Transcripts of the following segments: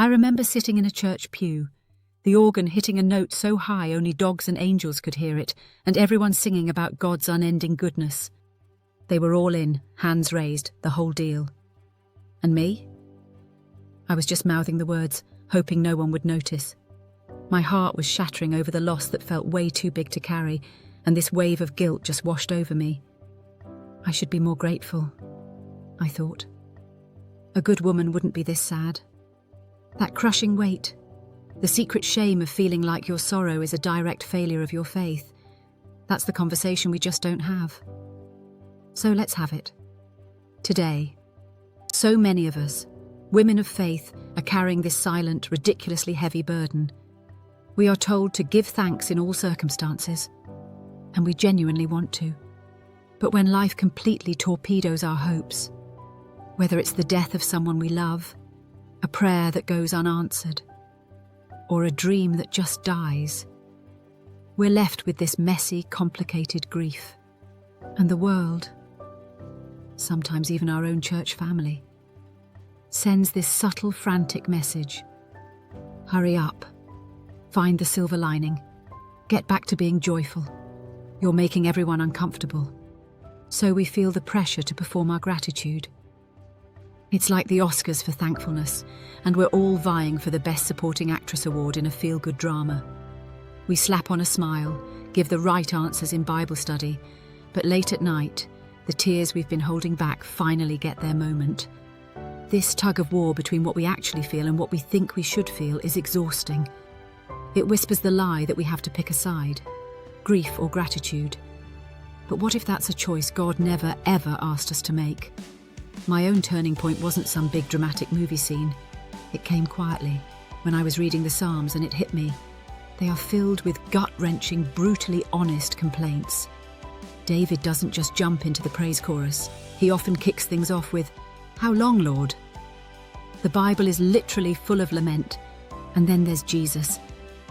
I remember sitting in a church pew, the organ hitting a note so high only dogs and angels could hear it, and everyone singing about God's unending goodness. They were all in, hands raised, the whole deal. And me? I was just mouthing the words, hoping no one would notice. My heart was shattering over the loss that felt way too big to carry, and this wave of guilt just washed over me. I should be more grateful, I thought. A good woman wouldn't be this sad. That crushing weight, the secret shame of feeling like your sorrow is a direct failure of your faith, that's the conversation we just don't have. So let's have it. Today, so many of us, women of faith, are carrying this silent, ridiculously heavy burden. We are told to give thanks in all circumstances, and we genuinely want to. But when life completely torpedoes our hopes, whether it's the death of someone we love, a prayer that goes unanswered, or a dream that just dies, we're left with this messy, complicated grief. And the world, sometimes even our own church family, sends this subtle, frantic message. Hurry up. Find the silver lining. Get back to being joyful. You're making everyone uncomfortable. So we feel the pressure to perform our gratitude. It's like the Oscars for thankfulness, and we're all vying for the Best Supporting Actress award in a feel-good drama. We slap on a smile, give the right answers in Bible study, but late at night, the tears we've been holding back finally get their moment. This tug of war between what we actually feel and what we think we should feel is exhausting. It whispers the lie that we have to pick a side, grief or gratitude. But what if that's a choice God never, ever asked us to make? My own turning point wasn't some big dramatic movie scene. It came quietly, when I was reading the Psalms, and it hit me. They are filled with gut-wrenching, brutally honest complaints. David doesn't just jump into the praise chorus. He often kicks things off with, "How long, Lord?" The Bible is literally full of lament. And then there's Jesus.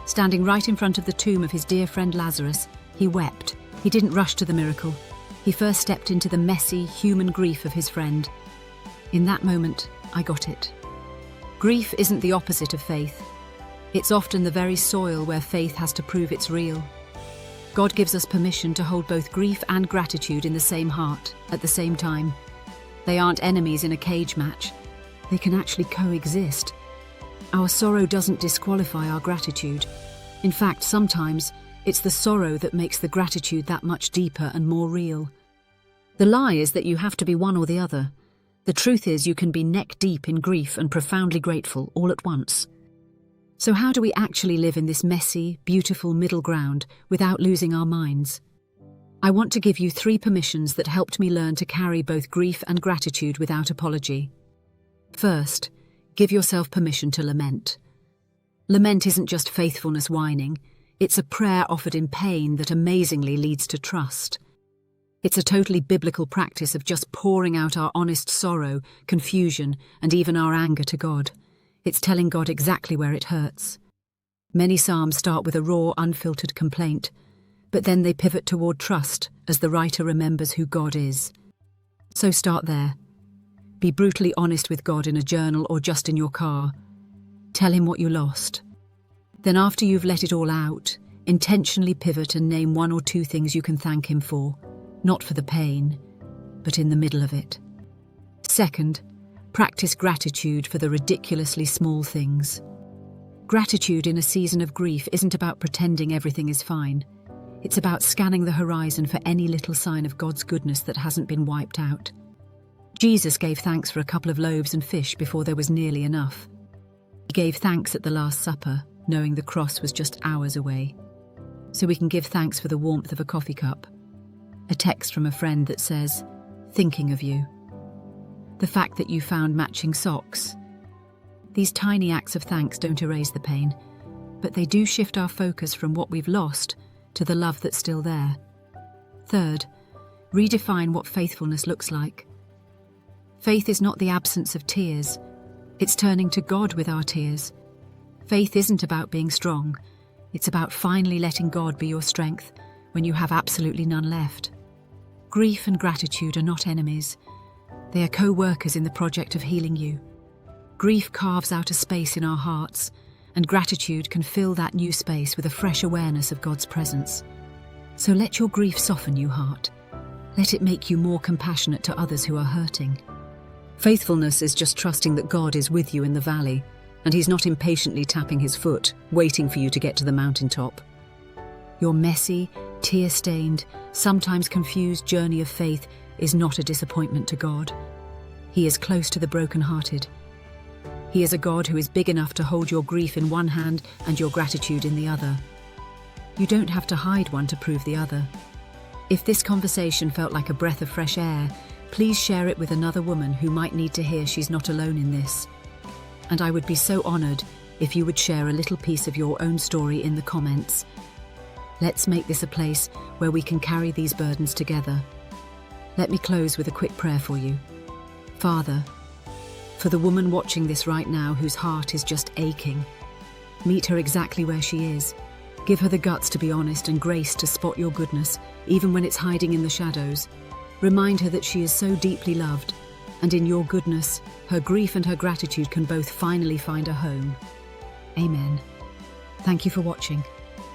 Standing right in front of the tomb of his dear friend Lazarus, he wept. He didn't rush to the miracle. He first stepped into the messy, human grief of his friend. In that moment, I got it. Grief isn't the opposite of faith. It's often the very soil where faith has to prove it's real. God gives us permission to hold both grief and gratitude in the same heart, at the same time. They aren't enemies in a cage match. They can actually coexist. Our sorrow doesn't disqualify our gratitude. In fact, sometimes, it's the sorrow that makes the gratitude that much deeper and more real. The lie is that you have to be one or the other. The truth is you can be neck deep in grief and profoundly grateful all at once. So how do we actually live in this messy, beautiful middle ground without losing our minds? I want to give you 3 permissions that helped me learn to carry both grief and gratitude without apology. First, give yourself permission to lament. Lament isn't just faithfulness whining. It's a prayer offered in pain that amazingly leads to trust. It's a totally biblical practice of just pouring out our honest sorrow, confusion, and even our anger to God. It's telling God exactly where it hurts. Many psalms start with a raw, unfiltered complaint, but then they pivot toward trust as the writer remembers who God is. So start there. Be brutally honest with God in a journal or just in your car. Tell him what you lost. Then after you've let it all out, intentionally pivot and name 1 or 2 things you can thank him for, not for the pain, but in the middle of it. Second, practice gratitude for the ridiculously small things. Gratitude in a season of grief isn't about pretending everything is fine. It's about scanning the horizon for any little sign of God's goodness that hasn't been wiped out. Jesus gave thanks for a couple of loaves and fish before there was nearly enough. He gave thanks at the Last Supper, knowing the cross was just hours away. So we can give thanks for the warmth of a coffee cup, a text from a friend that says, "Thinking of you," the fact that you found matching socks. These tiny acts of thanks don't erase the pain, but they do shift our focus from what we've lost to the love that's still there. Third, redefine what faithfulness looks like. Faith is not the absence of tears. It's turning to God with our tears. Faith isn't about being strong. It's about finally letting God be your strength when you have absolutely none left. Grief and gratitude are not enemies. They are co-workers in the project of healing you. Grief carves out a space in our hearts, and gratitude can fill that new space with a fresh awareness of God's presence. So let your grief soften you, heart. Let it make you more compassionate to others who are hurting. Faithfulness is just trusting that God is with you in the valley, and He's not impatiently tapping His foot, waiting for you to get to the mountaintop. Your messy, tear-stained, sometimes confused journey of faith is not a disappointment to God. He is close to the brokenhearted. He is a God who is big enough to hold your grief in one hand and your gratitude in the other. You don't have to hide one to prove the other. If this conversation felt like a breath of fresh air, please share it with another woman who might need to hear she's not alone in this. And I would be so honored if you would share a little piece of your own story in the comments. Let's make this a place where we can carry these burdens together. Let me close with a quick prayer for you. Father, for the woman watching this right now whose heart is just aching, meet her exactly where she is. Give her the guts to be honest and grace to spot your goodness, even when it's hiding in the shadows. Remind her that she is so deeply loved, and in your goodness, her grief and her gratitude can both finally find a home. Amen. Thank you for watching.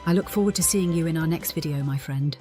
I look forward to seeing you in our next video, my friend.